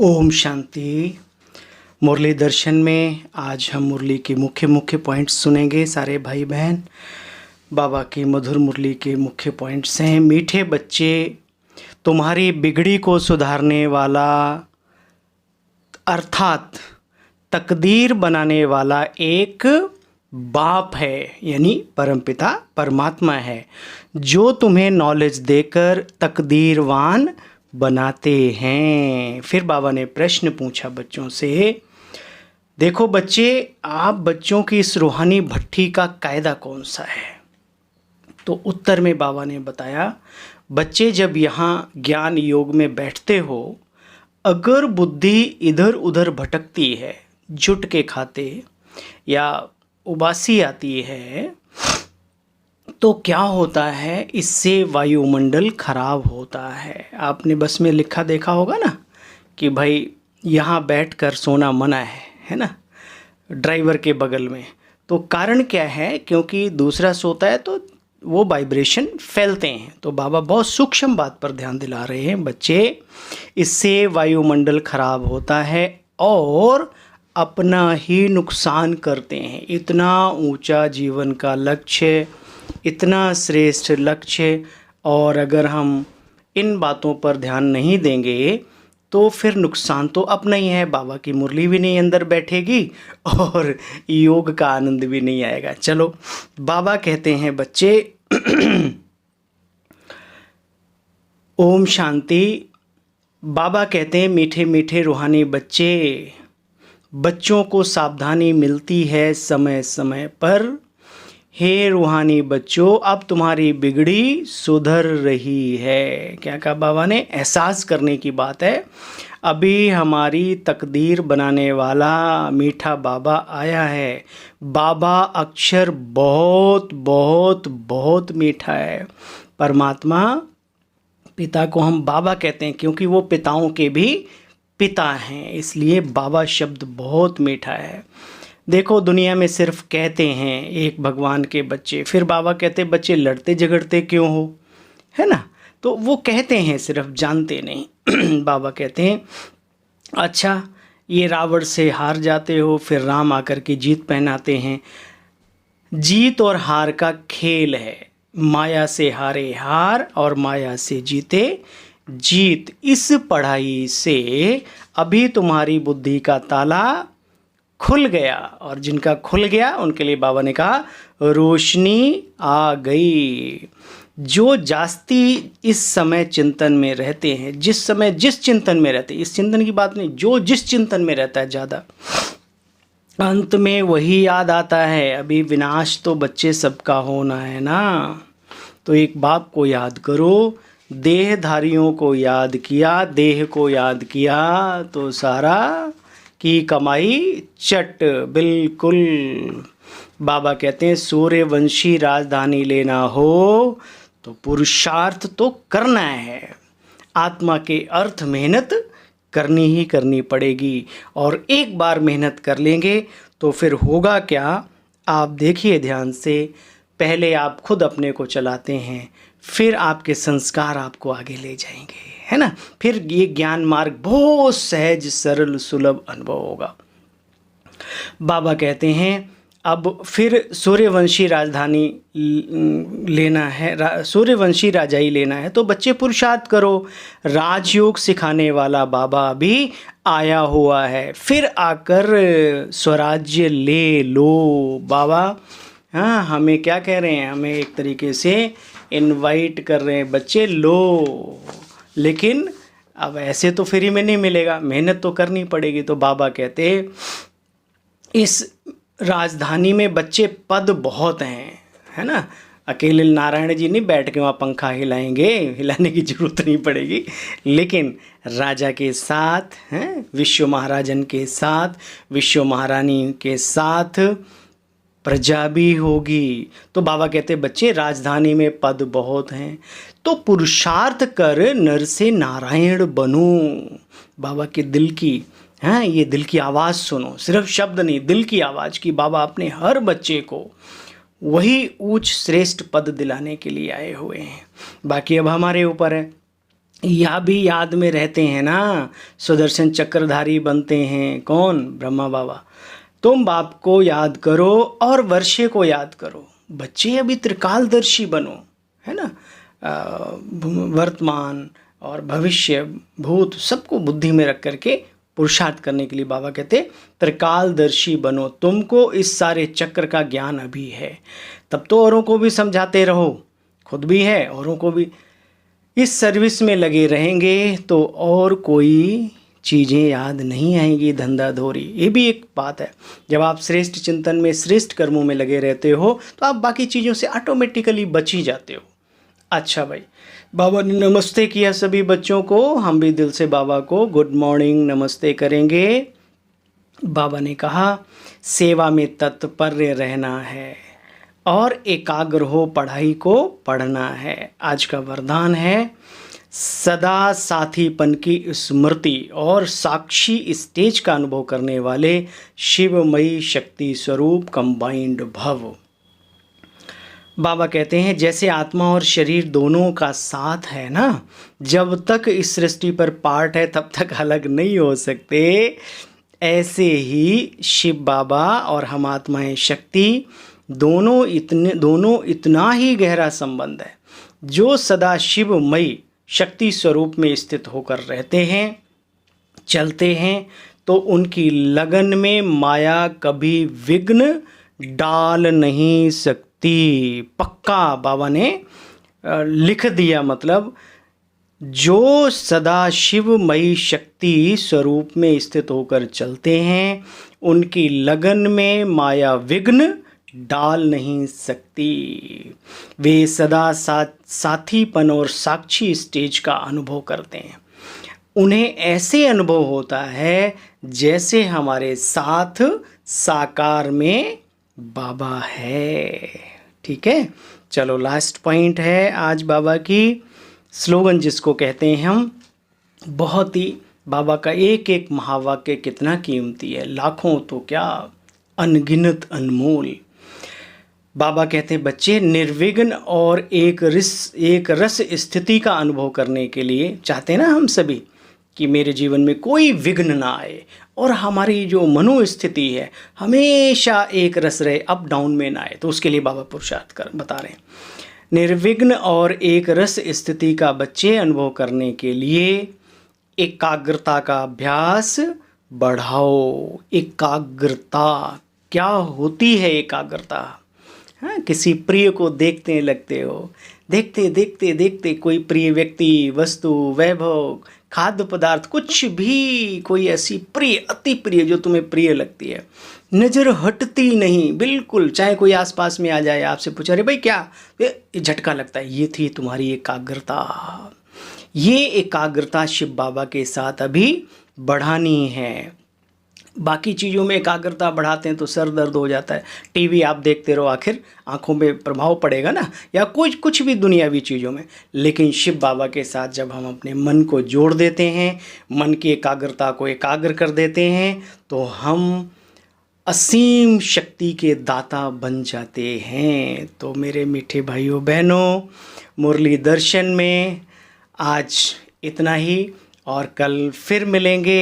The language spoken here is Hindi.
ओम शांति। मुरली दर्शन में आज हम मुरली के मुख्य मुख्य पॉइंट्स सुनेंगे। सारे भाई बहन, बाबा की मधुर मुरली के मुख्य पॉइंट्स हैं। मीठे बच्चे, तुम्हारी बिगड़ी को सुधारने वाला अर्थात तकदीर बनाने वाला एक बाप है, यानी परमपिता परमात्मा है, जो तुम्हें नॉलेज देकर तकदीरवान बनाते हैं। फिर बाबा ने प्रश्न पूछा बच्चों से, देखो बच्चे, आप बच्चों की इस रूहानी भट्ठी का कायदा कौन सा है? तो उत्तर में बाबा ने बताया, बच्चे जब यहाँ ज्ञान योग में बैठते हो, अगर बुद्धि इधर उधर भटकती है, जुट के खाते या उबासी आती है, तो क्या होता है, इससे वायुमंडल खराब होता है। आपने बस में लिखा देखा होगा ना कि भाई यहाँ बैठकर सोना मना है ना, ड्राइवर के बगल में। तो कारण क्या है? क्योंकि दूसरा सोता है तो वो वाइब्रेशन फैलते हैं। तो बाबा बहुत सूक्ष्म बात पर ध्यान दिला रहे हैं, बच्चे, इससे वायुमंडल खराब होता है और अपना ही नुकसान करते हैं। इतना ऊंचा जीवन का लक्ष्य, इतना श्रेष्ठ लक्ष्य, और अगर हम इन बातों पर ध्यान नहीं देंगे तो फिर नुकसान तो अपना ही है। बाबा की मुरली भी नहीं अंदर बैठेगी और योग का आनंद भी नहीं आएगा। चलो, बाबा कहते हैं बच्चे ओम शांति। बाबा कहते हैं, मीठे मीठे रूहानी बच्चे, बच्चों को सावधानी मिलती है समय समय पर। हे रूहानी बच्चों, अब तुम्हारी बिगड़ी सुधर रही है। क्या कहा बाबा ने? एहसास करने की बात है। अभी हमारी तकदीर बनाने वाला मीठा बाबा आया है। बाबा अक्षर बहुत बहुत बहुत मीठा है। परमात्मा, पिता को हम बाबा कहते हैं क्योंकि वो पिताओं के भी पिता हैं, इसलिए बाबा शब्द बहुत मीठा है। देखो, दुनिया में सिर्फ कहते हैं एक भगवान के बच्चे, फिर बाबा कहते बच्चे लड़ते झगड़ते क्यों हो, है ना? तो वो कहते हैं, सिर्फ जानते नहीं। बाबा कहते हैं, अच्छा ये रावण से हार जाते हो, फिर राम आकर के जीत पहनाते हैं। जीत और हार का खेल है। माया से हारे हार और माया से जीते जीत। इस पढ़ाई से अभी तुम्हारी बुद्धि का ताला खुल गया, और जिनका खुल गया उनके लिए बाबा ने कहा रोशनी आ गई। जो जास्ती इस समय चिंतन में रहते हैं, जिस समय जिस चिंतन में रहते हैं, इस चिंतन की बात नहीं, जो जिस चिंतन में रहता है ज़्यादा, अंत में वही याद आता है। अभी विनाश तो बच्चे सबका होना है ना। तो एक बाप को याद करो, देहधारियों को याद किया, देह को याद किया तो सारा की कमाई चट बिल्कुल। बाबा कहते हैं, सूर्यवंशी राजधानी लेना हो तो पुरुषार्थ तो करना है। आत्मा के अर्थ मेहनत करनी ही करनी पड़ेगी, और एक बार मेहनत कर लेंगे तो फिर होगा क्या, आप देखिए ध्यान से। पहले आप खुद अपने को चलाते हैं, फिर आपके संस्कार आपको आगे ले जाएंगे, है ना? फिर ये ज्ञान मार्ग बहुत सहज सरल सुलभ अनुभव होगा। बाबा कहते हैं, अब फिर सूर्यवंशी राजधानी लेना है, सूर्यवंशी राजाई लेना है तो बच्चे पुरुषार्थ करो। राजयोग सिखाने वाला बाबा भी आया हुआ है, फिर आकर स्वराज्य ले लो। बाबा हाँ, हमें क्या कह रहे हैं? हमें एक तरीके से इनवाइट कर रहे हैं, बच्चे लो। लेकिन अब ऐसे तो फ्री में नहीं मिलेगा, मेहनत तो करनी पड़ेगी। तो बाबा कहते, इस राजधानी में बच्चे पद बहुत हैं, है ना? अकेले नारायण जी नहीं बैठ के वहाँ पंखा हिलाएंगे, हिलाने की ज़रूरत नहीं पड़ेगी। लेकिन राजा के साथ हैं, विश्व महाराजन के साथ, विश्व महारानी के साथ प्रजा भी होगी। तो बाबा कहते, बच्चे राजधानी में पद बहुत हैं, तो पुरुषार्थ कर नर से नारायण बनो। बाबा के दिल की, हैं, ये दिल की आवाज़ सुनो, सिर्फ शब्द नहीं, दिल की आवाज़ की बाबा अपने हर बच्चे को वही ऊंच श्रेष्ठ पद दिलाने के लिए आए हुए हैं। बाकी अब हमारे ऊपर है यह भी याद में रहते हैं ना, सुदर्शन चक्रधारी बनते हैं कौन? ब्रह्मा बाबा। तुम बाप को याद करो और वर्षे को याद करो। बच्चे अभी त्रिकालदर्शी बनो, है ना। वर्तमान और भविष्य भूत सबको बुद्धि में रख करके पुरुषार्थ करने के लिए बाबा कहते त्रिकालदर्शी बनो। तुमको इस सारे चक्र का ज्ञान अभी है, तब तो औरों को भी समझाते रहो, खुद भी है औरों को भी। इस सर्विस में लगे रहेंगे तो और कोई चीज़ें याद नहीं आएंगी, धंधा धोरी। ये भी एक बात है, जब आप श्रेष्ठ चिंतन में श्रेष्ठ कर्मों में लगे रहते हो तो आप बाकी चीज़ों से ऑटोमेटिकली बच ही जाते हो। अच्छा भाई, बाबा ने नमस्ते किया सभी बच्चों को, हम भी दिल से बाबा को गुड मॉर्निंग नमस्ते करेंगे। बाबा ने कहा सेवा में तत्पर रहना है और एकाग्र हो पढ़ाई को पढ़ना है। आज का वरदान है सदा साथीपन की स्मृति और साक्षी स्टेज का अनुभव करने वाले शिवमयी शक्ति स्वरूप कंबाइंड भव। बाबा कहते हैं जैसे आत्मा और शरीर दोनों का साथ है ना, जब तक इस सृष्टि पर पार्ट है तब तक अलग नहीं हो सकते, ऐसे ही शिव बाबा और हम आत्माएं शक्ति दोनों इतना ही गहरा संबंध है। जो सदा शिवमयी शक्ति स्वरूप में स्थित होकर रहते हैं, चलते हैं, तो उनकी लगन में माया कभी विघ्न डाल नहीं सकती। पक्का बाबा ने लिख दिया, मतलब जो सदा शिवमयी शक्ति स्वरूप में स्थित होकर चलते हैं, उनकी लगन में माया विघ्न डाल नहीं सकती। वे सदा साथीपन और साक्षी स्टेज का अनुभव करते हैं। उन्हें ऐसे अनुभव होता है जैसे हमारे साथ साकार में बाबा है। ठीक है, चलो लास्ट पॉइंट है आज बाबा की स्लोगन, जिसको कहते हैं हम, बहुत ही बाबा का एक एक महावाक्य कितना कीमती है, लाखों तो क्या अनगिनत अनमोल। बाबा कहते हैं बच्चे निर्विघ्न और एक रस स्थिति का अनुभव करने के लिए चाहते हैं ना हम सभी कि मेरे जीवन में कोई विघ्न ना आए और हमारी जो मनोस्थिति है हमेशा एक रस रहे, अप डाउन में ना आए। तो उसके लिए बाबा पुरुषार्थ कर बता रहे हैं। निर्विघ्न और एक रस स्थिति का बच्चे अनुभव करने के लिए एकाग्रता का अभ्यास बढ़ाओ। एकाग्रता क्या होती है? एकाग्रता, हाँ, किसी प्रिय को देखते लगते हो, देखते देखते देखते कोई प्रिय व्यक्ति, वस्तु, वैभव, खाद्य पदार्थ, कुछ भी, कोई ऐसी प्रिय, अति प्रिय जो तुम्हें प्रिय लगती है, नज़र हटती नहीं बिल्कुल। चाहे कोई आसपास में आ जाए, आपसे पूछा अरे भाई क्या, ये झटका लगता है। ये थी तुम्हारी एकाग्रता। ये एकाग्रता शिव बाबा के साथ अभी बढ़ानी है। बाकी चीज़ों में एकाग्रता बढ़ाते हैं तो सर दर्द हो जाता है। टीवी आप देखते रहो, आखिर आंखों में प्रभाव पड़ेगा ना, या कुछ भी दुनियावी चीज़ों में। लेकिन शिव बाबा के साथ जब हम अपने मन को जोड़ देते हैं, मन की एकाग्रता को एकाग्र कर देते हैं, तो हम असीम शक्ति के दाता बन जाते हैं। तो मेरे मीठे भाइयों बहनों, मुरली दर्शन में आज इतना ही, और कल फिर मिलेंगे।